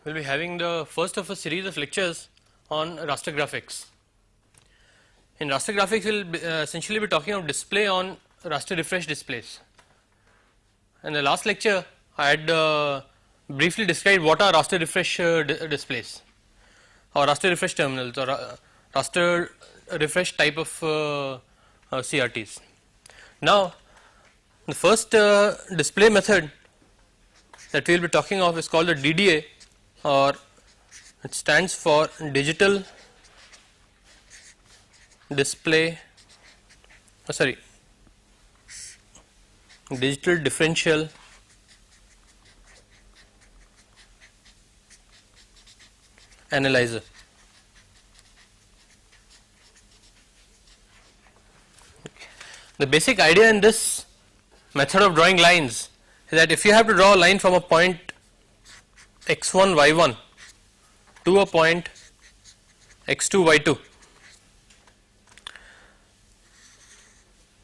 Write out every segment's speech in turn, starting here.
we will be having the first of a series of lectures on raster graphics. In raster graphics, we will essentially be talking of display on raster refresh displays. In the last lecture, I had briefly described what are raster refresh displays or raster refresh terminals or raster refresh type of CRTs. Now, the first display method that we will be talking of is called the DDA, or it stands for digital display digital differential analyzer. The basic idea in this method of drawing lines is that if you have to draw a line from a point x1 y1 to a point x2 y2,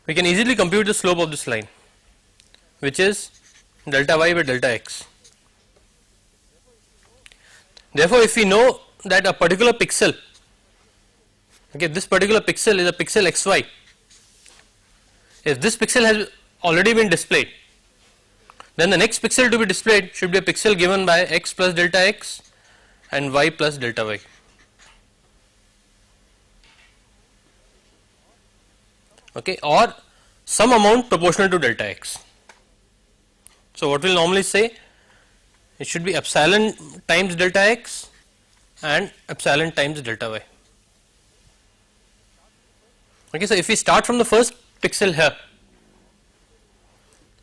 we can easily compute the slope of this line, which is delta y by delta x. Therefore, if we know that a particular pixel, okay, this particular pixel is a pixel xy, if this pixel has already been displayed, then the next pixel to be displayed should be a pixel given by x plus delta x and y plus delta y. Okay, or some amount proportional to delta x. So, what we will normally say, it should be epsilon times delta x and epsilon times delta y. Okay, so if we start from the first pixel here,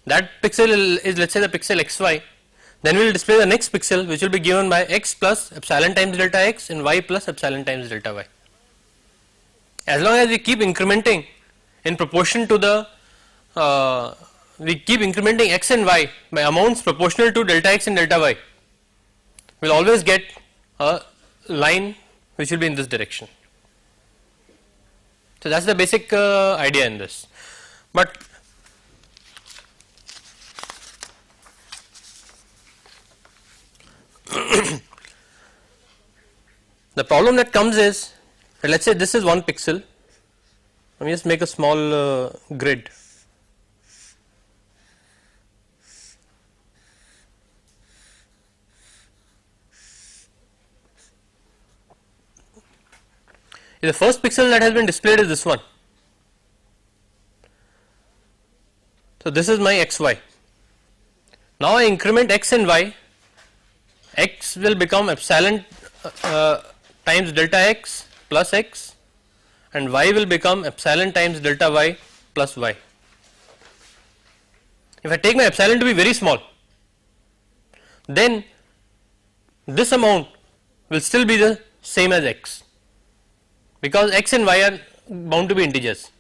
that pixel is, let us say, the pixel xy, then we will display the next pixel, which will be given by x plus epsilon times delta x and y plus epsilon times delta y. As long as we keep incrementing in proportion to the we keep incrementing x and y by amounts proportional to delta x and delta y, we will always get a line which will be in this direction. So, that is the basic idea in this. But the problem that comes is, let us say this is one pixel. Let me just make a small grid. The first pixel that has been displayed is this one. So, this is my xy. Now, I increment x and y, x will become epsilon times delta x plus x and y will become epsilon times delta y plus y. If I take my epsilon to be very small, then this amount will still be the same as x, because x and y are bound to be integers.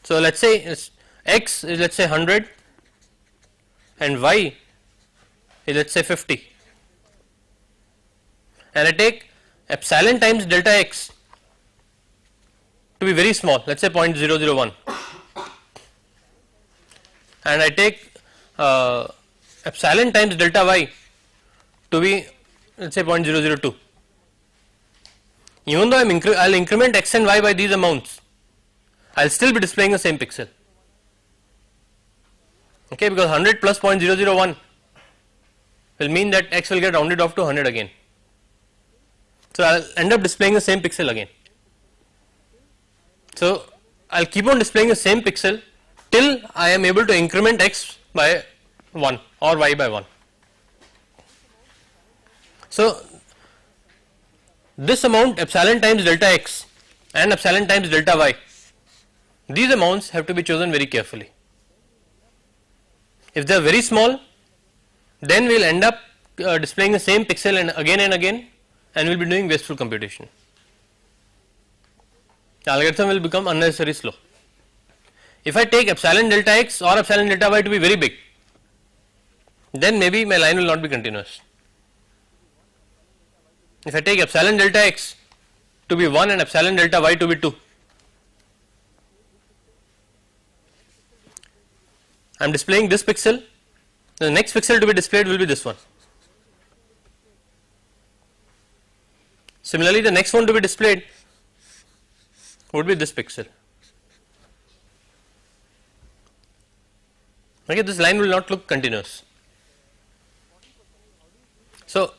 So, let us say x is, let us say, 100 and y is, let us say, 50, and I take epsilon times delta x to be very small, let us say 0.001, and I take epsilon times delta y to be, let us say, 0.002. Even though I will increment x and y by these amounts, I will still be displaying the same pixel, okay, because 100 plus 0.001 will mean that x will get rounded off to 100 again. So, I will end up displaying the same pixel again. So, I will keep on displaying the same pixel till I am able to increment x by 1 or y by 1. So, this amount epsilon times delta x and epsilon times delta y, these amounts have to be chosen very carefully. If they are very small, then we will end up displaying the same pixel and again and we will be doing wasteful computation. The algorithm will become unnecessarily slow. If I take epsilon delta x or epsilon delta y to be very big, then maybe my line will not be continuous. If I take epsilon delta x to be 1 and epsilon delta y to be 2, I am displaying this pixel, the next pixel to be displayed will be this one. Similarly, the next one to be displayed would be this pixel. Okay, this line will not look continuous. So,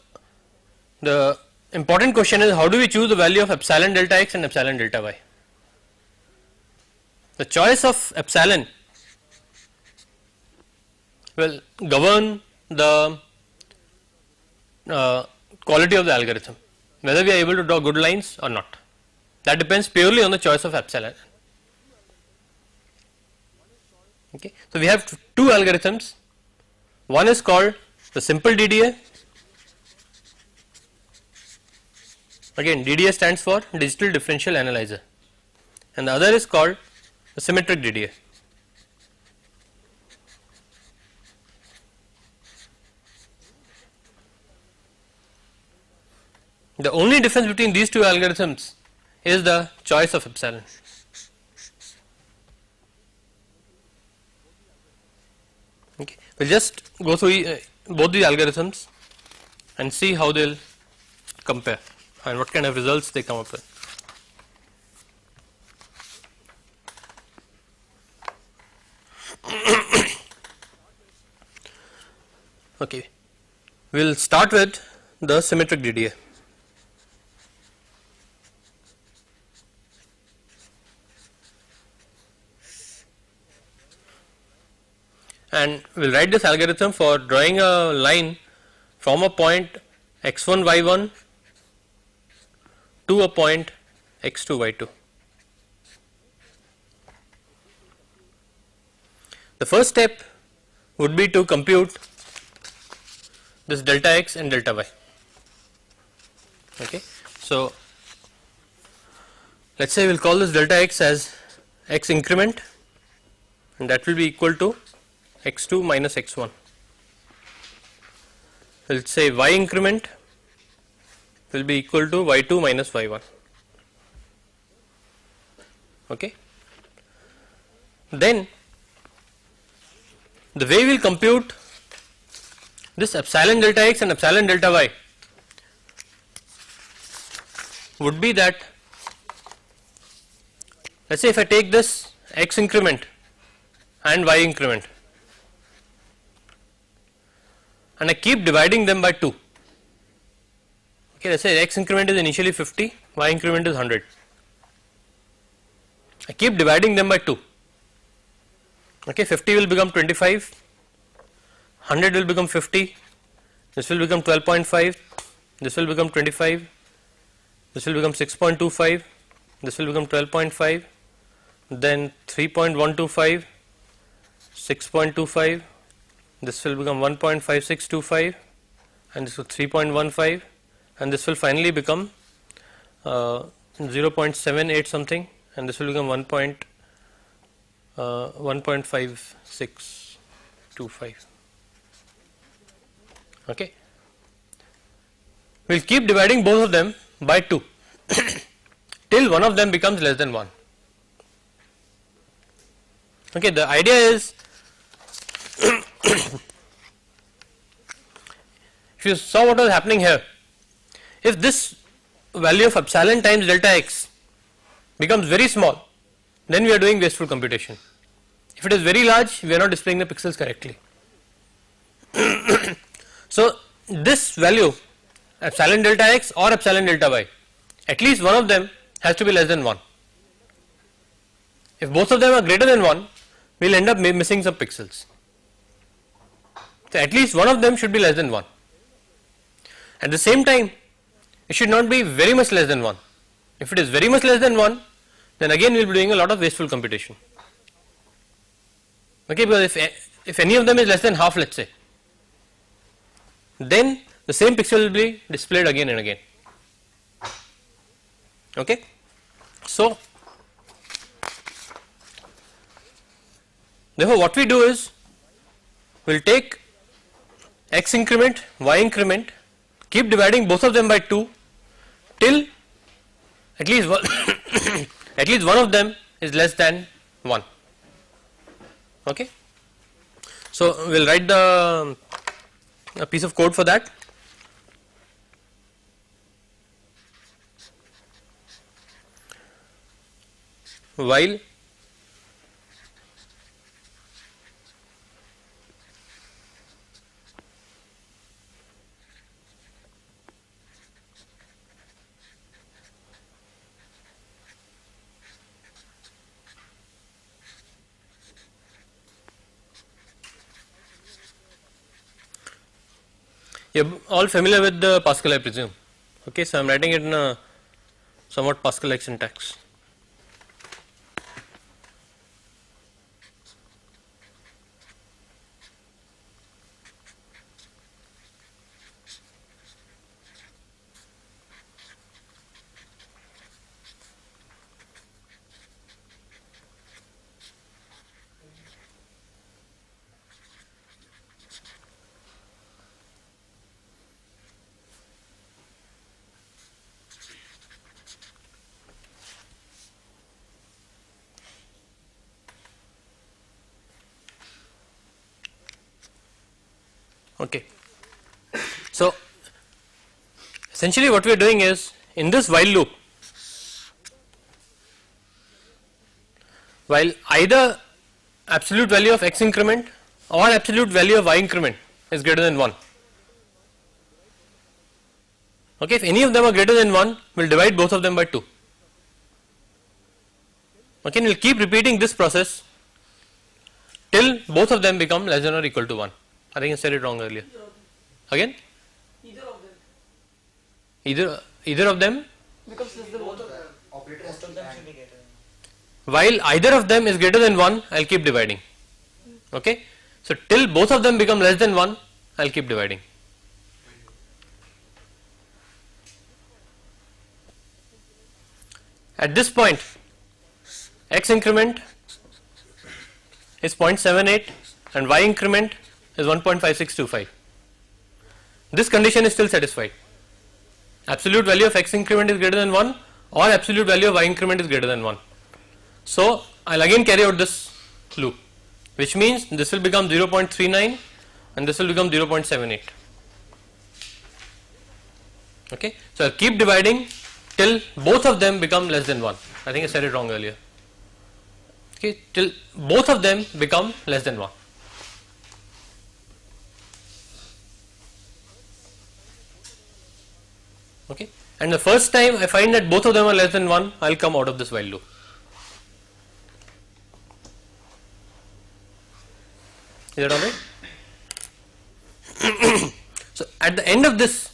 the important question is, how do we choose the value of epsilon delta x and epsilon delta y? The choice of epsilon will govern the quality of the algorithm, whether we are able to draw good lines or not. That depends purely on the choice of epsilon. Okay. So, we have two algorithms. One is called the simple DDA. Again, DDA stands for digital differential analyzer, and the other is called the symmetric DDA. The only difference between these two algorithms is the choice of epsilon. Okay. We will just go through both the algorithms and see how they will compare and what kind of results they come up with. Okay, we will start with the symmetric DDA. And we will write this algorithm for drawing a line from a point x1 y1 to a point x2 y2. The first step would be to compute this delta x and delta y. Okay. So, let us say we will call this delta x as x increment, and that will be equal to x2 minus x1. We will say y increment will be equal to y2 minus y1. Okay. Then the way we will compute this epsilon delta x and epsilon delta y would be that, let us say if I take this x increment and y increment and I keep dividing them by 2. Okay, let us say x increment is initially 50, y increment is 100. I keep dividing them by 2. Okay, 50 will become 25, 100 will become 50, this will become 12.5, this will become 25, this will become 6.25, this will become 12.5, then 3.125, 6.25, this will become 1.5625, and this will 3.15, and this will finally become 0.78 something, and this will become 1.5625. Okay. We will keep dividing both of them by 2 till one of them becomes less than 1. Okay, the idea is if you saw what was happening here, if this value of epsilon times delta x becomes very small, then we are doing wasteful computation. If it is very large, we are not displaying the pixels correctly. So, this value epsilon delta x or epsilon delta y, at least one of them has to be less than 1. If both of them are greater than 1, we will end up missing some pixels. So, at least one of them should be less than 1. At the same time, it should not be very much less than 1. If it is very much less than 1, then again we will be doing a lot of wasteful computation. Okay, because if any of them is less than half, let us say, then the same pixel will be displayed again and again. Okay. So, therefore, what we do is we will take x increment, y increment, keep dividing both of them by 2 till at least one at least one of them is less than 1. Okay. So, we will write a piece of code for that. while you're all familiar with the Pascal, I presume. Okay, so I'm writing it in a somewhat Pascal-like syntax. Okay. So essentially what we are doing is, in this while loop, while either absolute value of x increment or absolute value of y increment is greater than 1. Okay, if any of them are greater than 1, we will divide both of them by 2. Okay, and we will keep repeating this process till both of them become less than or equal to 1. I think I said it wrong earlier. Again? Either of them? Because this is the both of them. Most of them should be greater. While either of them is greater than 1, I will keep dividing. Okay. So till both of them become less than 1, I will keep dividing. At this point, x increment is 0.78 and y increment is 1.5625. This condition is still satisfied. Absolute value of x increment is greater than 1 or absolute value of y increment is greater than 1. So I will again carry out this loop, which means this will become 0.39 and this will become 0.78. Okay. So I will keep dividing till both of them become less than 1. I think I said it wrong earlier. Okay, till both of them become less than 1. Okay, and the first time I find that both of them are less than 1, I will come out of this while loop. Is that alright? So at the end of this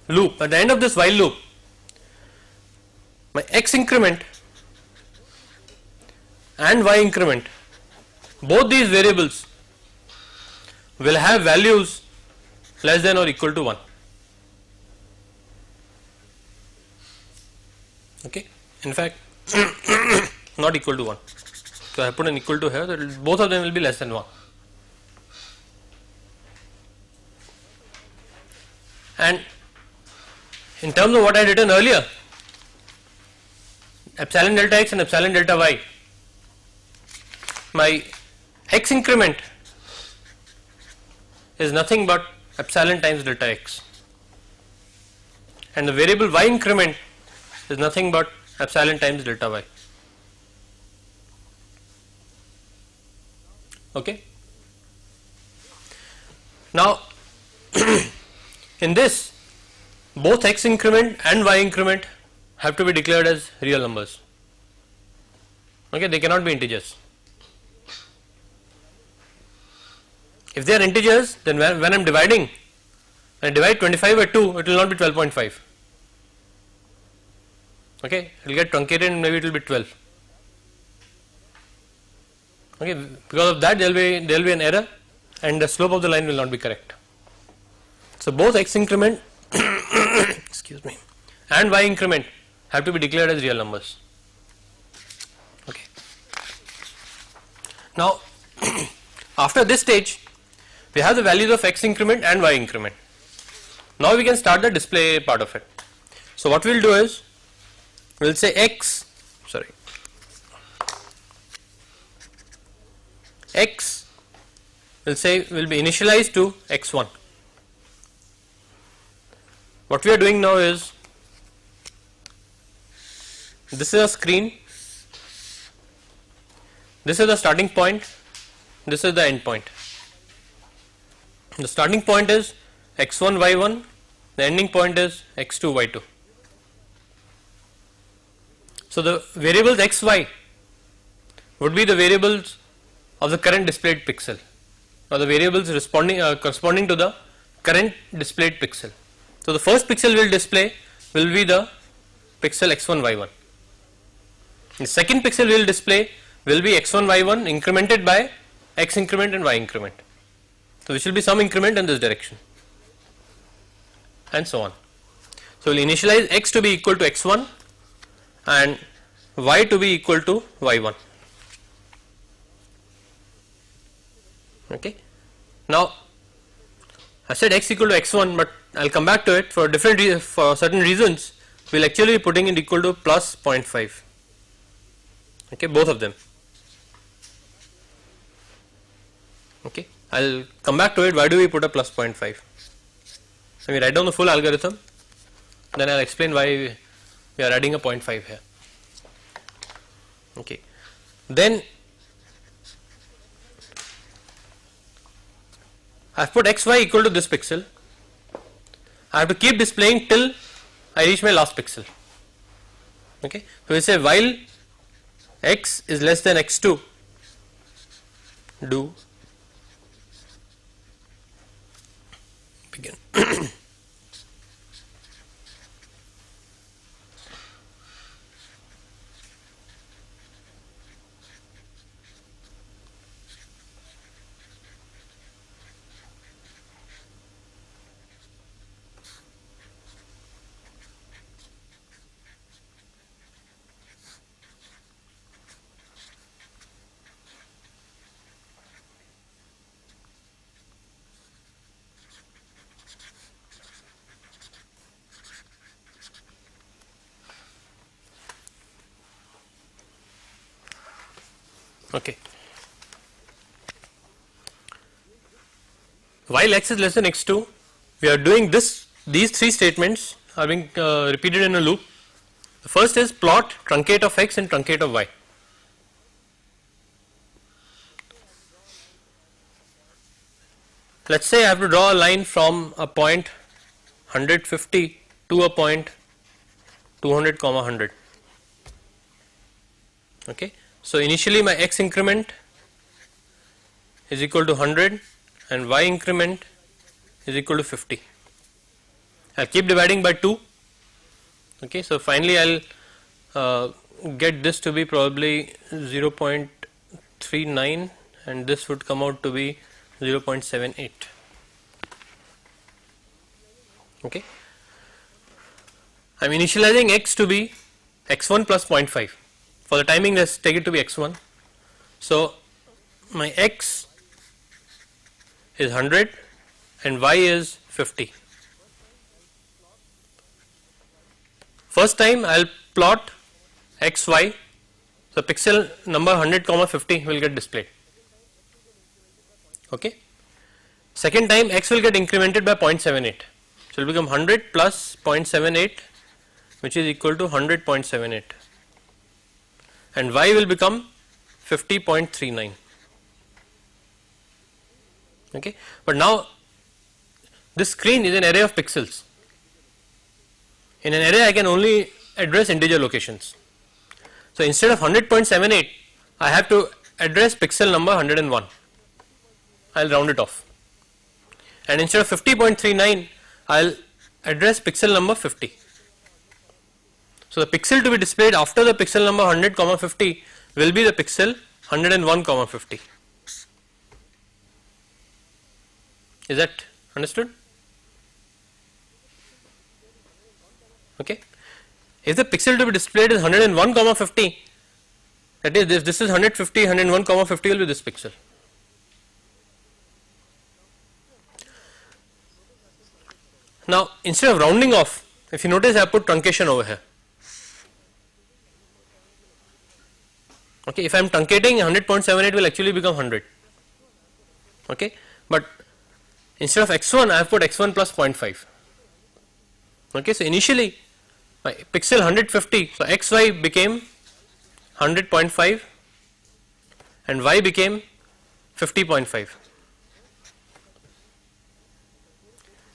loop, at the end of this while loop, my x increment and y increment, both these variables will have values less than or equal to 1. Okay, in fact not equal to 1. So I put an equal to here, that both of them will be less than 1. And in terms of what I had written earlier, epsilon delta x and epsilon delta y, my x increment is nothing but epsilon times delta x, and the variable y increment is nothing but epsilon times delta y. Okay. Now in this, both x increment and y increment have to be declared as real numbers. Okay, they cannot be integers. If they are integers, then when I am dividing, when I divide 25 by 2, it will not be 12.5. Okay, it will get truncated and maybe it will be 12. Okay, because of that there will be an error and the slope of the line will not be correct. So both x increment excuse me, and y increment have to be declared as real numbers. Okay. Now after this stage, we have the values of x increment and y increment. Now we can start the display part of it. So what we will do is, we will say x will be initialized to x1. What we are doing now is, this is a screen This is the starting point, this is the end point. The starting point is x1 y1, the ending point is x2 y2. So the variables x y would be the variables of the current displayed pixel, or the variables corresponding to the current displayed pixel. So the first pixel will display will be the pixel x1 y1. The second pixel will display will be x1 y1 incremented by x increment and y increment. So this will be some increment in this direction, and so on. So we will initialize x to be equal to x1 and y to be equal to y1. Okay. Now I said x equal to x1, but I will come back to it for for certain reasons. We will actually be putting it equal to plus 0.5. Okay, both of them. Okay, I will come back to it. Why do we put a plus 0.5? So we write down the full algorithm, then I will explain why we are adding a 0.5 here. Okay, then I have put xy equal to this pixel. I have to keep displaying till I reach my last pixel. Okay, so we say while x is less than x2, do begin. Okay. While x is less than x2, we are doing this. These three statements are being repeated in a loop. The first is plot truncate of x and truncate of y. Let us say I have to draw a line from a point 150 to a point 200 comma 100. Okay. So initially my x increment is equal to 100 and y increment is equal to 50. I will keep dividing by 2. Okay, so finally I will get this to be probably 0.39 and this would come out to be 0.78. Okay, I am initializing x to be x1 plus 0.5. For the timing, let us take it to be x1. So my x is 100 and y is 50. First time I will plot x y, so pixel number 100 comma 50 will get displayed. Okay. Second time x will get incremented by 0.78. So it will become 100 plus 0.78, which is equal to 100.78, and y will become 50.39. Okay, but now this screen is an array of pixels. In an array I can only address integer locations. So instead of 100.78 I have to address pixel number 101. I will round it off, and instead of 50.39 I will address pixel number 50. So the pixel to be displayed after the pixel number 100 comma 50 will be the pixel 101 comma 50. Is that understood? Okay. If the pixel to be displayed is 101 comma 50, that is this is 150, 101 comma 50 will be this pixel. Now instead of rounding off, if you notice I have put truncation over here. Okay, if I am truncating, 100.78 will actually become 100. Okay, but instead of x1 I have put x1 plus 0.5. Okay, so initially my pixel 150, so xy became 100.5 and y became 50.5.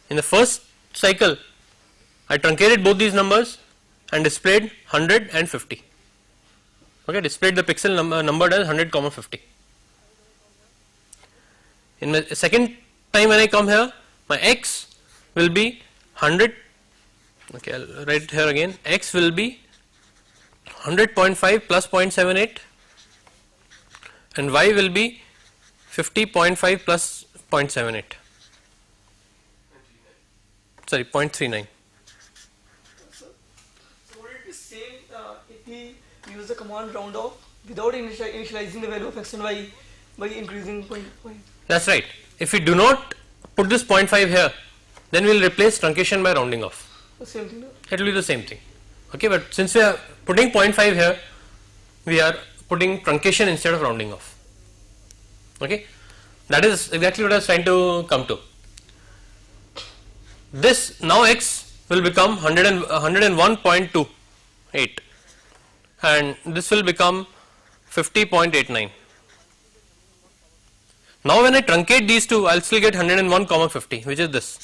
In the first cycle, I truncated both these numbers and displayed 100 and 50. Okay, displayed the pixel numbered as 100, 50. In the second time when I come here, my x will be 100. Okay, I'll write it here again. X will be 100.5 plus 0.78 and y will be 50.5 plus 0.78. Sorry, 0.39. So would it be same if we use the command round off without initializing the value of x and y by increasing 0.5? That's right. If we do not put this 0.5 here, then we will replace truncation by rounding off. The same thing. It will be the same thing. Okay, but since we are putting 0.5 here, we are putting truncation instead of rounding off. Okay, that is exactly what I was trying to come to. This now x will become 101.28 and this will become 50.89. Now when I truncate these two, I will still get 101, 50, which is this.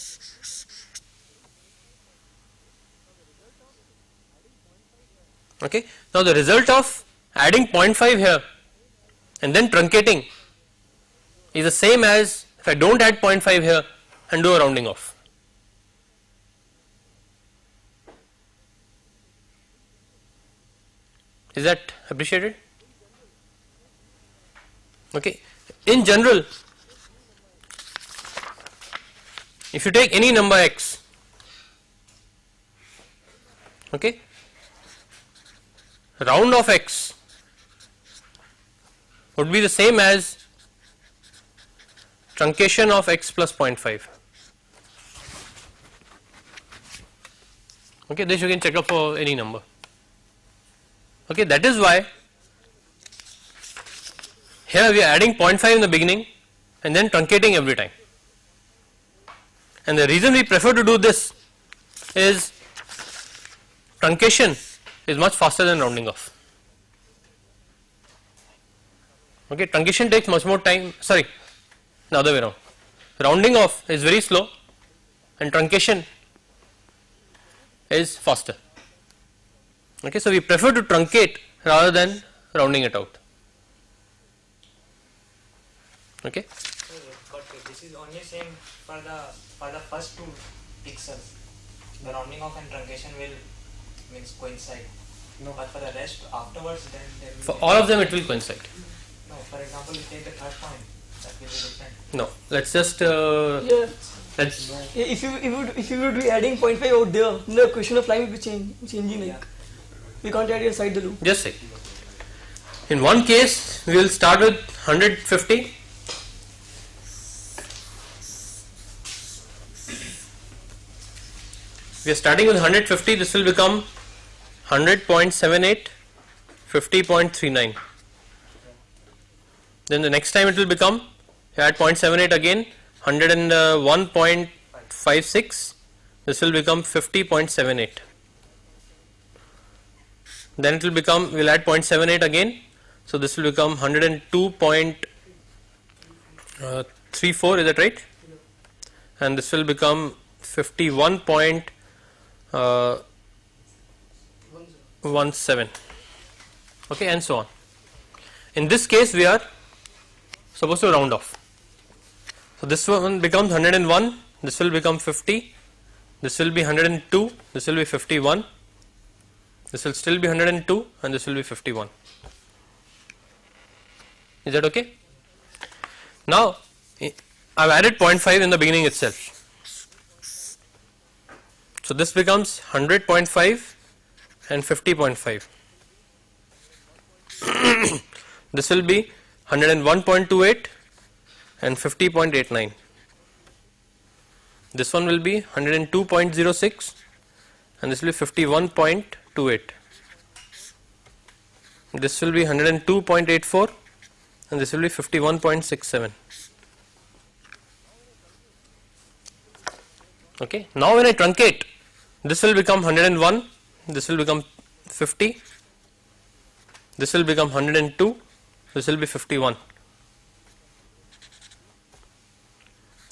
Okay. Now the result of adding 0.5 here and then truncating is the same as if I don't add 0.5 here and do a rounding off. Is that appreciated? Okay. In general, if you take any number x, okay, round of x would be the same as truncation of x plus 0.5. Okay, this you can check up for any number. Okay, that is why here we are adding 0.5 in the beginning and then truncating every time. And the reason we prefer to do this is truncation is much faster than rounding off. Okay, truncation takes much more time, sorry, the other way around. Rounding off is very slow and truncation is faster. Okay, so we prefer to truncate rather than rounding it out. Okay. But this is only same for the first two pixels. The rounding off and truncation will means coincide. No. But for the rest afterwards, then there will For be all of them, it will coincide. no. For example, you take the third point, that will be different. No, let's just Yeah. let's. If you would be adding 0.5 out there, the equation of line will be changing. Like we can't add inside the loop. Just say. In one case, we will start with 150. We are starting with 150. This will become 100.78, 50.39. Then the next time it will become, you add 0.78 again, 101.56. This will become 50.78. Then it will become, we will add 0.78 again, so this will become 102.34, is that right? And this will become 51.17, okay, and so on. In this case, we are supposed to round off. So this one becomes 101, this will become 50, this will be 102, this will be 51. This will still be 102 and this will be 51. Is that okay? Now, I have added 0.5 in the beginning itself. So this becomes 100.5 and 50.5. This will be 101.28 and 50.89. This one will be 102.06 and this will be 51.28. This will be 102.84 and this will be 51.67. Okay. Now when I truncate, this will become 101, this will become 50, this will become 102 this will be 51.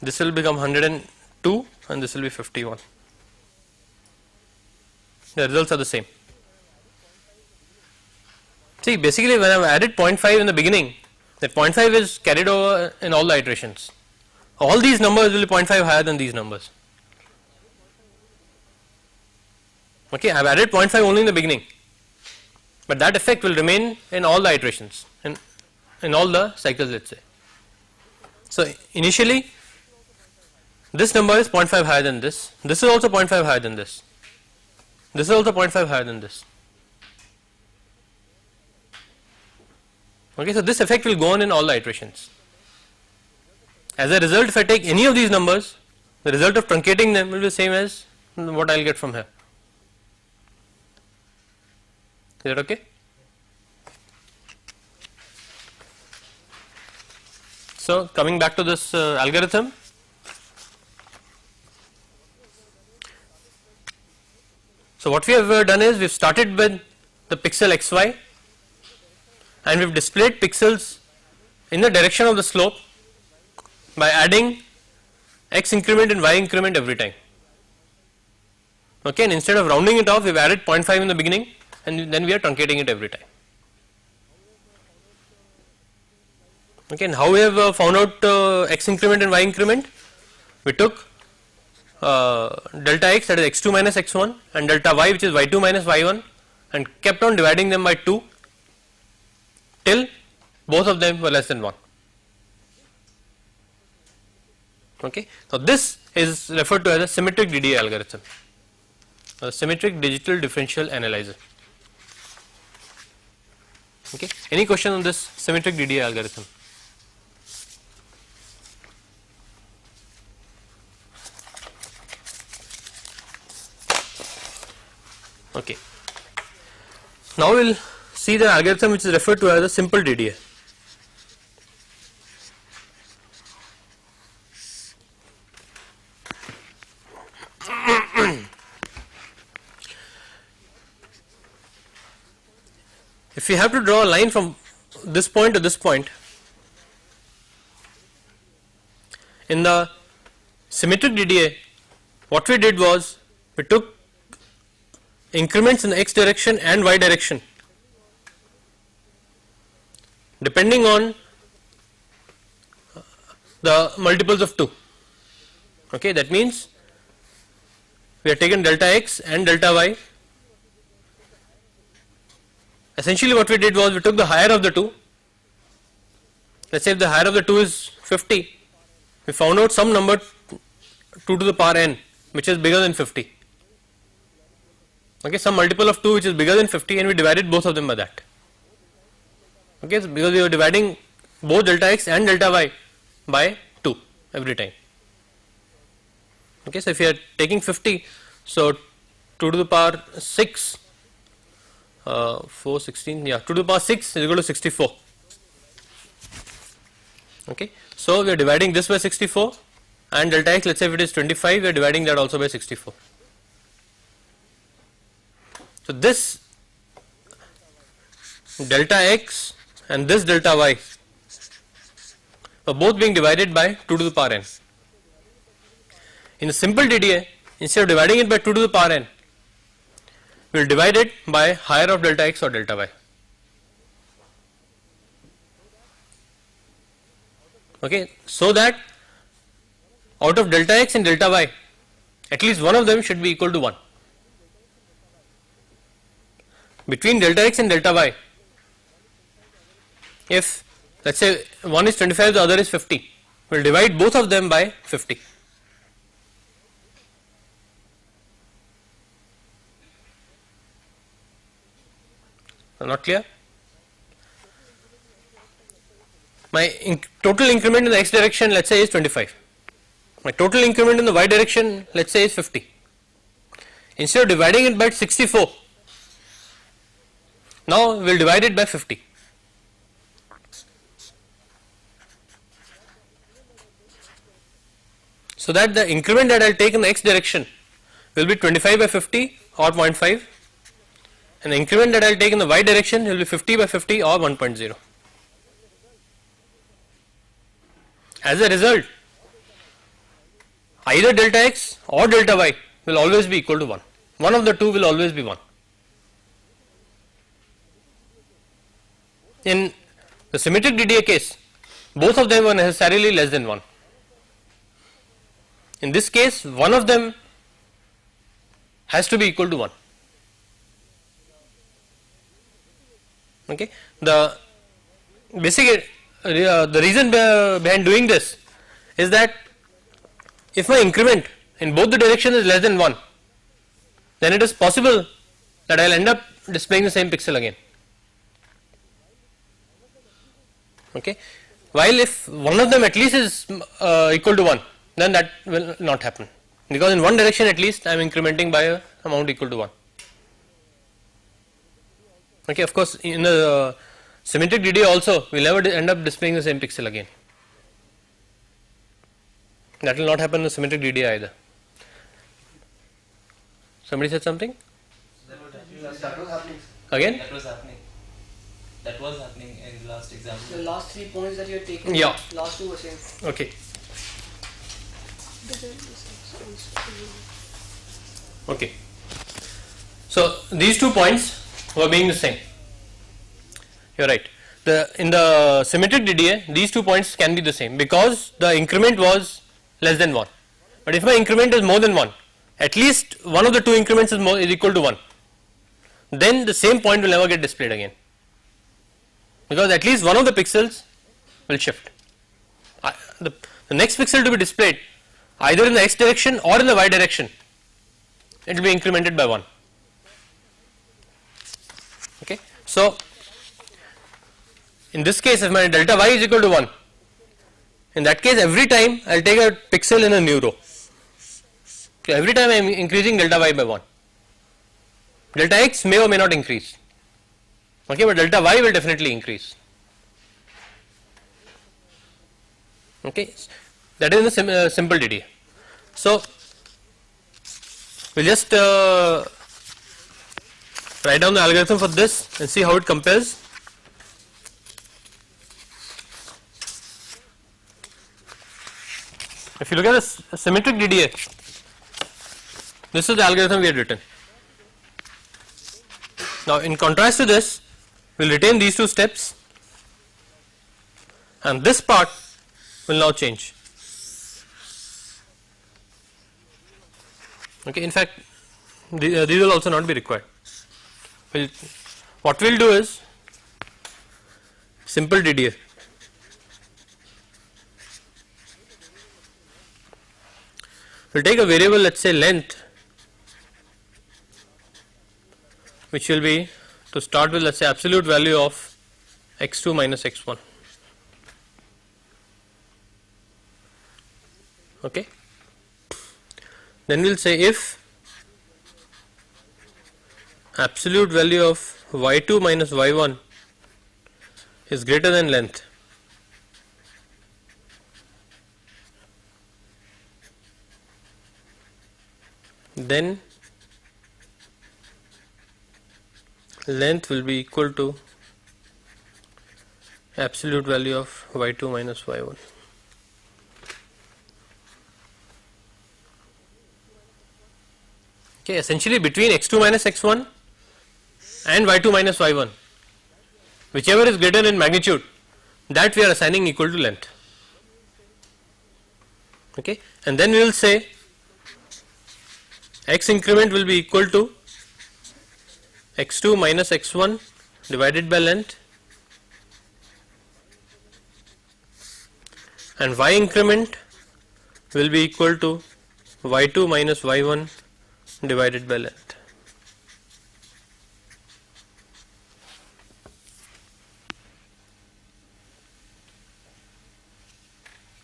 This will become 102 and this will be 51. The results are the same. See, basically when I have added 0.5 in the beginning, that 0.5 is carried over in all the iterations. All these numbers will be 0.5 higher than these numbers. Okay, I have added 0.5 only in the beginning, but that effect will remain in all the iterations, in all the cycles, let's say. So initially this number is 0.5 higher than this. This is also 0.5 higher than this. This is also 0.5 higher than this. Okay, so this effect will go on in all the iterations. As a result, if I take any of these numbers, the result of truncating them will be the same as what I will get from here. Is that okay? So coming back to this algorithm, so what we have done is we have started with the pixel xy and we have displayed pixels in the direction of the slope by adding x increment and y increment every time. Okay, and instead of rounding it off, we have added 0.5 in the beginning and then we are truncating it every time. Okay, and how we have found out x increment and y increment? We took delta x, that is x2 minus x1, and delta y, which is y2 minus y1, and kept on dividing them by 2 till both of them were less than 1. Okay, so this is referred to as a symmetric DDA algorithm, a symmetric digital differential analyzer. Okay, any question on this symmetric DDA algorithm? Okay, now we will see the algorithm which is referred to as a simple DDA. If we have to draw a line from this point to this point, in the symmetric DDA, what we did was we took increments in the x direction and y direction depending on the multiples of 2. Okay, that means we have taken delta x and delta y. Essentially what we did was we took the higher of the two. Let's say if the higher of the two is 50, we found out some number 2 to the power n which is bigger than 50. Okay, some multiple of 2 which is bigger than 50, and we divided both of them by that. Okay, so because we were dividing both delta x and delta y by 2 every time. Okay, so if you are taking 50, so 2 to the power 6, 4, 16, yeah, 2 to the power 6 is equal to 64. Okay, so we are dividing this by 64, and delta x, let's say if it is 25, we are dividing that also by 64. So this delta x and this delta y are both being divided by 2 to the power n. In the simple DDA, instead of dividing it by 2 to the power n, we will divide it by higher of delta x or delta y. Okay, so that out of delta x and delta y, at least one of them should be equal to 1. Between delta x and delta y, if let's say one is 25, the other is 50, we will divide both of them by 50. Not clear? My total increment in the x direction, let's say, is 25. My total increment in the y direction, let's say, is 50. Instead of dividing it by 64, now we will divide it by 50. So that the increment that I will take in the x direction will be 25 by 50 or 0.5, and the increment that I will take in the y direction will be 50 by 50 or 1.0. As a result, either delta x or delta y will always be equal to 1. One of the two will always be 1. In the symmetric DDA case, both of them are necessarily less than 1. In this case, one of them has to be equal to 1. Okay. The basic the reason behind doing this is that if my increment in both the directions is less than 1, then it is possible that I will end up displaying the same pixel again. Okay. While if one of them at least is equal to 1, then that will not happen, because in one direction at least I am incrementing by a amount equal to 1. Okay. Of course, in the symmetric DDA also we will never end up displaying the same pixel again. That will not happen in the symmetric DDA either. Somebody said something? That was happening. Again? That was happening. That was happening in the last example. The last 3 points that you had taken, Yeah. last 2 were same. Okay. Okay. So these 2 points were being the same. You are right. In the symmetric DDA, these 2 points can be the same because the increment was less than 1. But if my increment is more than 1, at least one of the 2 increments is equal to 1, then the same point will never get displayed again, because at least one of the pixels will shift. The next pixel to be displayed either in the x direction or in the y direction, it will be incremented by 1. Okay. So in this case, if my delta y is equal to 1, in that case every time I will take a pixel in a new row. So every time I am increasing delta y by 1. Delta x may or may not increase, okay, but delta y will definitely increase. Okay, that is in the simple DDA. So we will just write down the algorithm for this and see how it compares. If you look at the symmetric DDA, this is the algorithm we had written. Now in contrast to this, we will retain these 2 steps, and this part will now change. Okay. In fact, these will also not be required. What we will do is simple DDA. We will take a variable, let us say length, which will be, to start with, let us say absolute value of x2 minus x1. Okay. Then we will say if absolute value of y2 minus y1 is greater than length, then length will be equal to absolute value of y2 minus y1. Okay, essentially between x2 minus x1 and y2 minus y1, whichever is greater in magnitude, that we are assigning equal to length. Okay, and then we will say x increment will be equal to x2 minus x1 divided by length, and y increment will be equal to y2 minus y1 divided by length.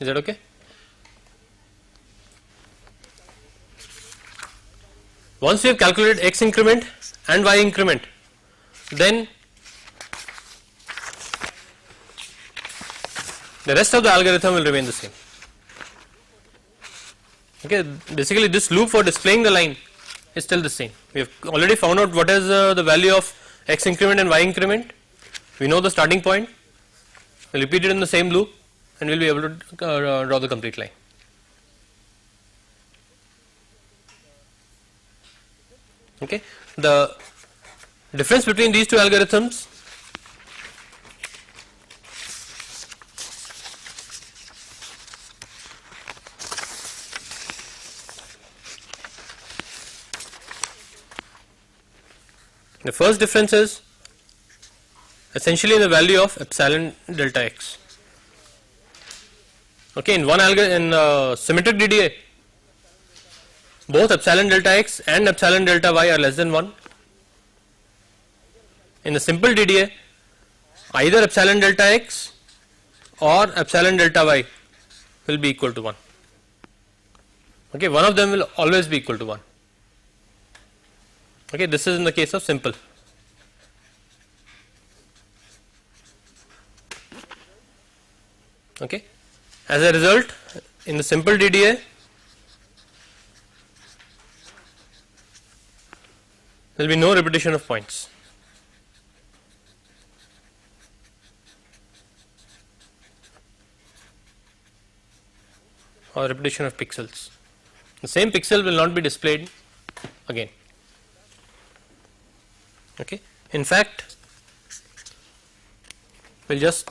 Is that okay? Once we have calculated x increment and y increment, then the rest of the algorithm will remain the same. Okay, basically this loop for displaying the line is still the same. We have already found out what is the value of x increment and y increment. We know the starting point. We will repeat it in the same loop, and we will be able to draw the complete line. Okay. The difference between these two algorithms the first difference is essentially the value of epsilon delta x. Okay, in symmetric DDA, both epsilon delta x and epsilon delta y are less than 1. In the simple DDA, either epsilon delta x or epsilon delta y will be equal to 1. Okay, one of them will always be equal to 1. Okay, this is in the case of simple. Okay, as a result, in the simple DDA, there will be no repetition of points. Or repetition of pixels. The same pixel will not be displayed again. Okay. In fact, I'll just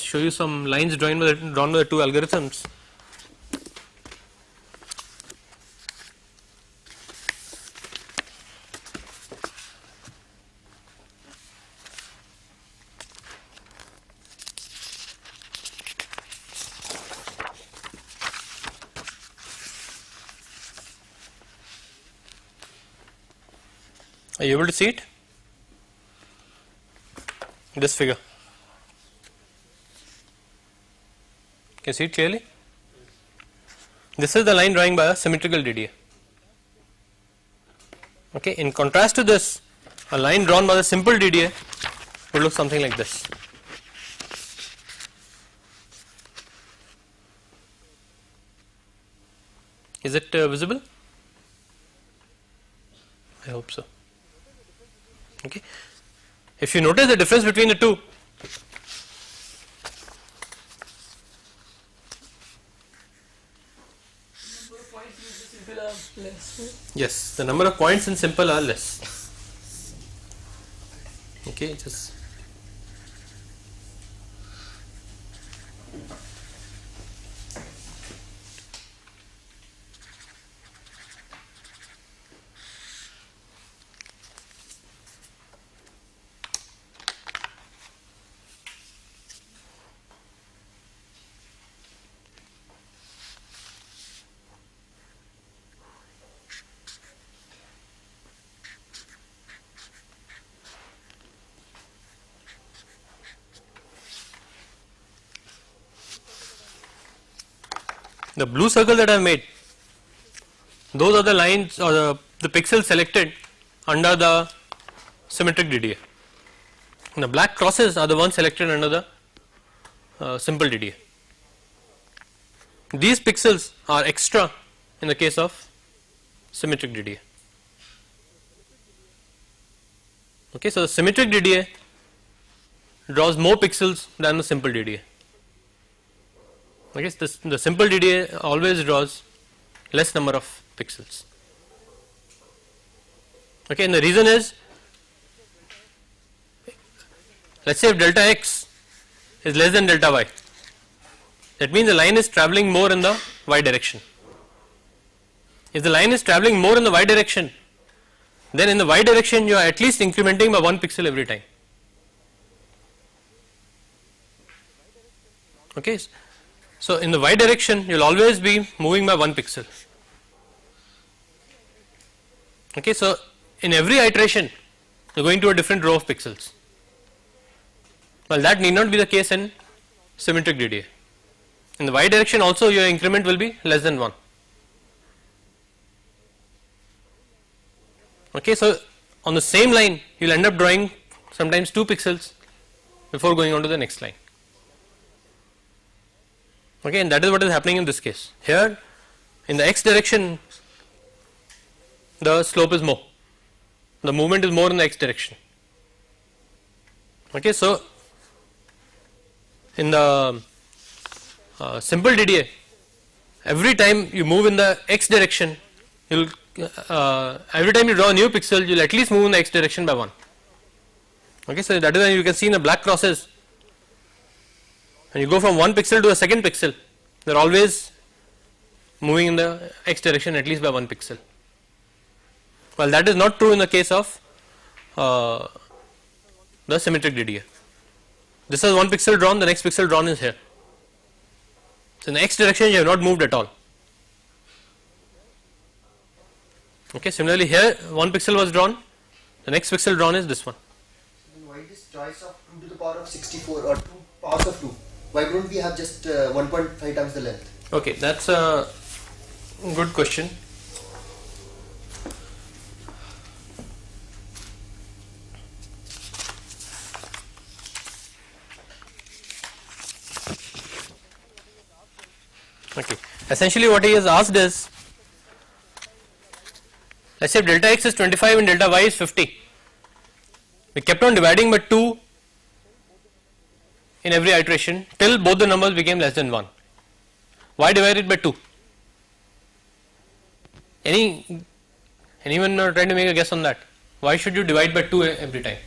show you some lines drawn by the two algorithms. Are you able to see it? This figure. Can you see it clearly? This is the line drawing by a symmetrical DDA. Okay. In contrast to this, a line drawn by the simple DDA would look something like this. Is it visible? I hope so. Okay. If you notice the difference between the two, yes, the number of points in simple are less. Okay, just the blue circle that I have made, those are the lines or the pixels selected under the symmetric DDA. And the black crosses are the ones selected under the simple DDA. These pixels are extra in the case of symmetric DDA. Okay, so the symmetric DDA draws more pixels than the simple DDA. Okay, so the simple DDA always draws less number of pixels. Okay, and the reason is, let us say if delta x is less than delta y, that means the line is travelling more in the y direction. If the line is travelling more in the y direction, then in the y direction you are at least incrementing by 1 pixel every time. Okay, so in the y direction you will always be moving by 1 pixel. Okay, so in every iteration you are going to a different row of pixels. Well, that need not be the case in symmetric DDA. In the y direction also your increment will be less than 1. Okay, so on the same line you will end up drawing sometimes 2 pixels before going on to the next line. Okay, and that is what is happening in this case. Here in the x direction the slope is more, the movement is more in the x direction. Okay, so in the simple DDA, every time you move in the x direction, you'll every time you draw a new pixel, you'll at least move in the x direction by 1. Okay, so that is why you can see in the black crosses, when you go from one pixel to a second pixel, they are always moving in the x direction at least by 1 pixel. Well, that is not true in the case of the symmetric DDA. This is 1 pixel drawn, the next pixel drawn is here. So in the x direction you have not moved at all. Okay, similarly here 1 pixel was drawn, the next pixel drawn is this one. Then why this choice of 2 to the power of 64 or 2 powers of 2? Why don't we have just 1.5 times the length? Okay, that's a good question. Okay, essentially what he has asked is, let's say if delta x is 25 and delta y is 50. We kept on dividing by 2 in every iteration till both the numbers became less than 1. Why divide it by 2? Anyone trying to make a guess on that? Why should you divide by 2 every time?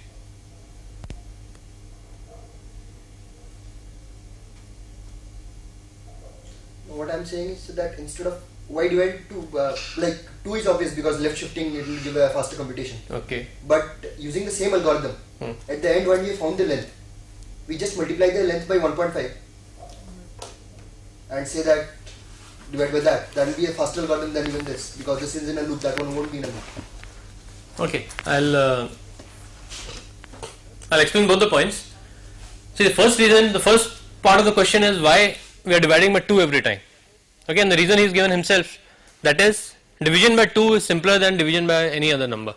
What I am saying is that instead of why divide 2, like 2 is obvious because left shifting it will give a faster computation. Okay. But using the same algorithm, at the end when we found the length, we just multiply the length by 1.5 and say that divide by that. That will be a faster algorithm than even this because this is in a loop, that one won't be in a loop. Okay, I'll explain both the points. See, the first reason, the first part of the question is why we are dividing by 2 every time. Okay, and the reason he is given himself, that is division by 2 is simpler than division by any other number.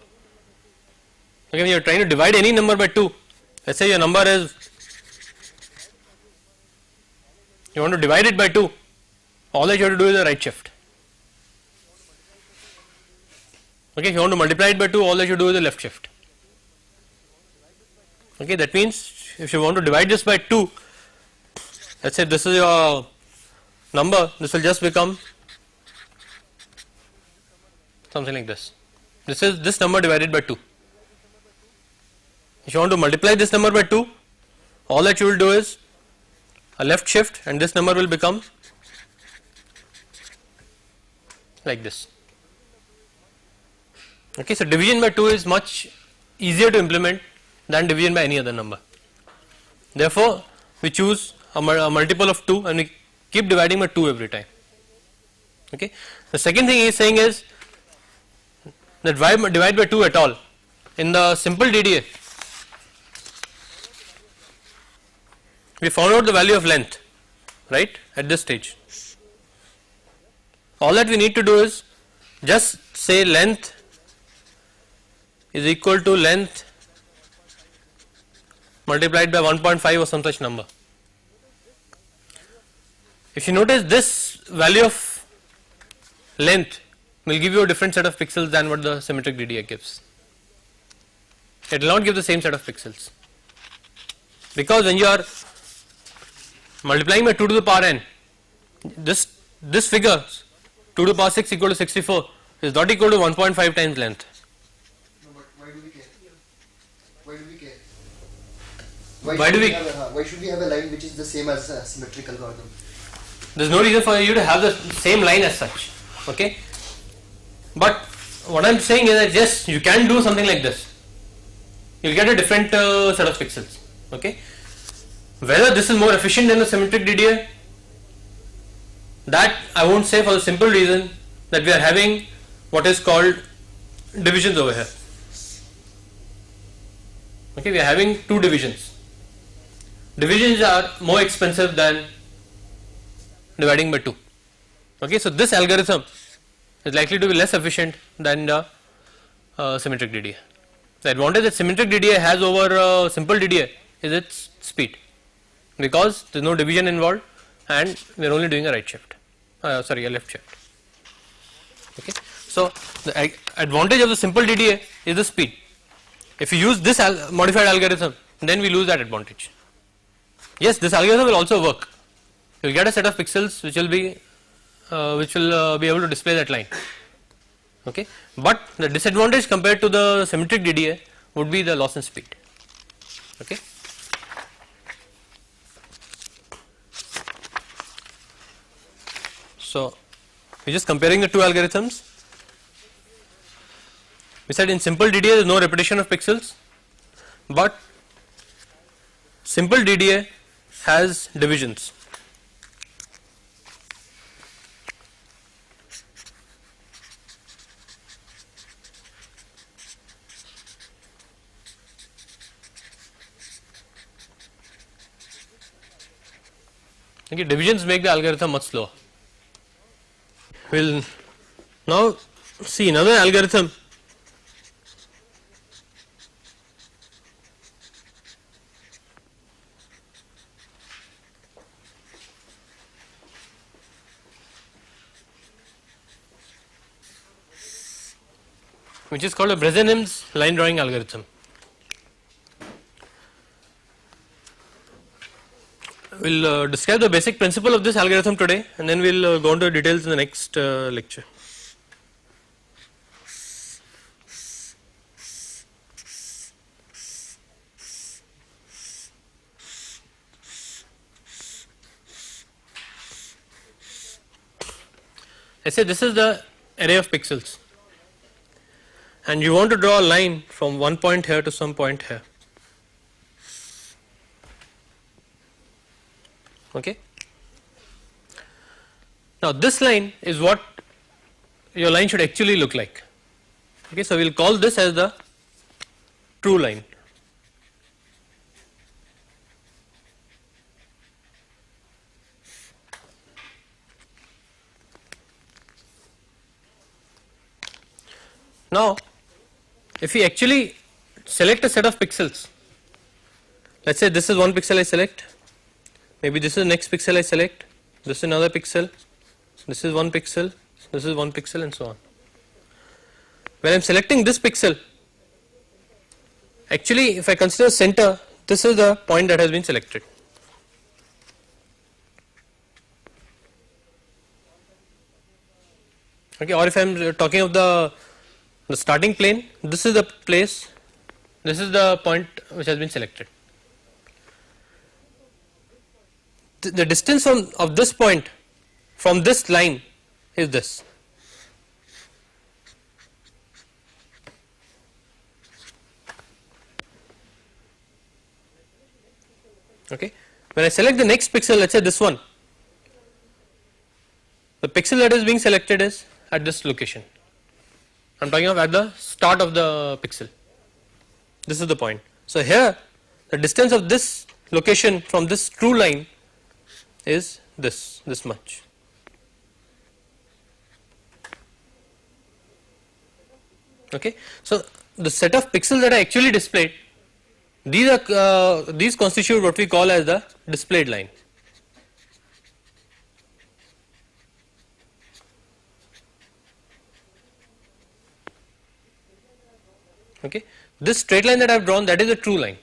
Okay, when you are trying to divide any number by 2, let's say your number is, you want to divide it by 2, all that you have to do is a right shift. Okay, if you want to multiply it by 2, all that you do is a left shift. Okay, that means if you want to divide this by 2, let's say this is your number, this will just become something like this. This is this number divided by 2. If you want to multiply this number by 2, all that you will do is a left shift and this number will become like this. Okay, so division by 2 is much easier to implement than division by any other number. Therefore, we choose a multiple of 2 and we keep dividing by 2 every time. Okay. The second thing he is saying is that why divide by 2 at all? In the simple DDA, we found out the value of length, right, at this stage. All that we need to do is just say length is equal to length multiplied by 1.5 or some such number. If you notice, this value of length will give you a different set of pixels than what the symmetric DDA gives. It will not give the same set of pixels, because when you are multiplying by 2 to the power n, this figure 2 to the power 6 equal to 64 is not equal to 1.5 times length. No, but why do we care? Why do we care? Why should we have a line which is the same as a symmetric algorithm? There is no reason for you to have the same line as such. Okay, but what I am saying is that yes, you can do something like this. You will get a different set of pixels. Okay, whether this is more efficient than the symmetric DDA, that I won't say, for the simple reason that we are having what is called divisions over here. Okay, we are having 2 divisions. Divisions are more expensive than dividing by 2. Okay, so this algorithm is likely to be less efficient than the symmetric DDA. The advantage that symmetric DDA has over simple DDA is its speed, because there is no division involved and we are only doing a right shift, a left shift. Okay, so the advantage of the simple DDA is the speed. If you use this modified algorithm, then we lose that advantage. Yes, this algorithm will also work, you will get a set of pixels which will be able to display that line. Okay, but the disadvantage compared to the symmetric DDA would be the loss in speed. Okay. So we are just comparing the two algorithms. We said in simple DDA there is no repetition of pixels, but simple DDA has divisions. Okay, divisions make the algorithm much slower. We will now see another algorithm which is called a Bresenim's line drawing algorithm. We will describe the basic principle of this algorithm today, and then we will go into details in the next lecture. Let's say this is the array of pixels, and you want to draw a line from one point here to some point here. Okay. Now this line is what your line should actually look like. Okay, so we will call this as the true line. Now if we actually select a set of pixels, let us say this is one pixel I select, maybe this is the next pixel I select, this is another pixel, this is one pixel, this is one pixel, and so on. When I am selecting this pixel, actually if I consider center, this is the point that has been selected. Okay, or if I am talking of the starting plane, this is the place, this is the point which has been selected. The distance of this point from this line is this. Okay. When I select the next pixel, let us say this one, the pixel that is being selected is at this location. I am talking of at the start of the pixel. This is the point. So here the distance of this location from this true line is this much. Okay. So the set of pixels that are actually displayed, these constitute what we call as the displayed line. Okay. This straight line that I have drawn, that is a true line.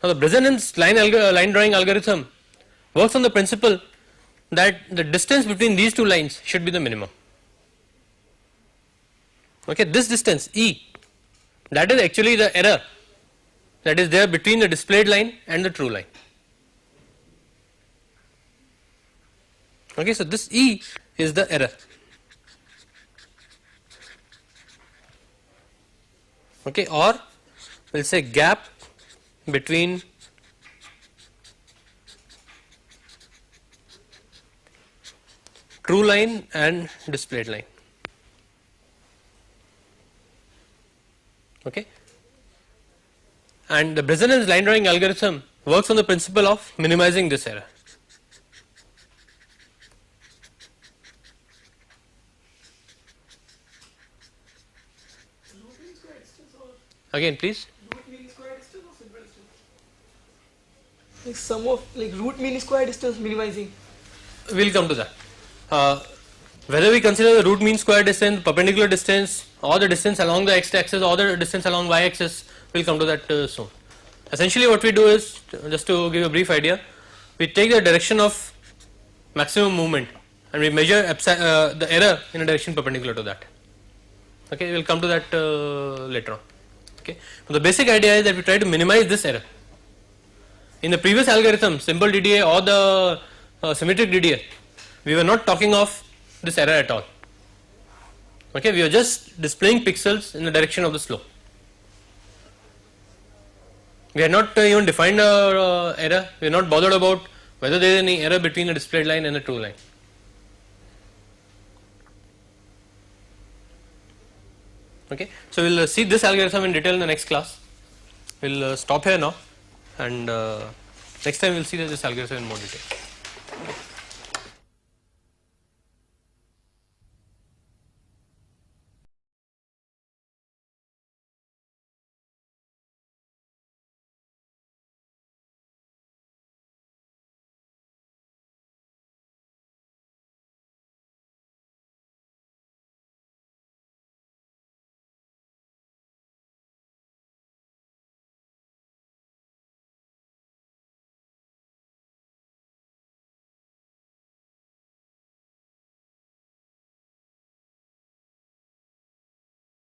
Now the Bresenim's line drawing algorithm works on the principle that the distance between these two lines should be the minimum. Okay, this distance E, that is actually the error that is there between the displayed line and the true line. Okay, so this E is the error. Okay, or we will say gap between true line and displayed line. Okay, and the Bresenim's line drawing algorithm works on the principle of minimizing this error. Root mean square distance or Again, please. root mean square distance or simple distance? Like sum of like root mean square distance minimizing. We will come to that. Whether we consider the root mean square distance, perpendicular distance, or the distance along the x-axis or the distance along y-axis, we will come to that soon. Essentially what we do is, just to give a brief idea, we take the direction of maximum movement and we measure the error in a direction perpendicular to that. Okay, we will come to that later on. Okay, so the basic idea is that we try to minimize this error. In the previous algorithm, simple DDA or the symmetric DDA, we were not talking of this error at all. Okay, we are just displaying pixels in the direction of the slope. We had not even defined error. We are not bothered about whether there is any error between the displayed line and the true line. Okay, so we will see this algorithm in detail in the next class. We will stop here now, and next time we will see this algorithm in more detail.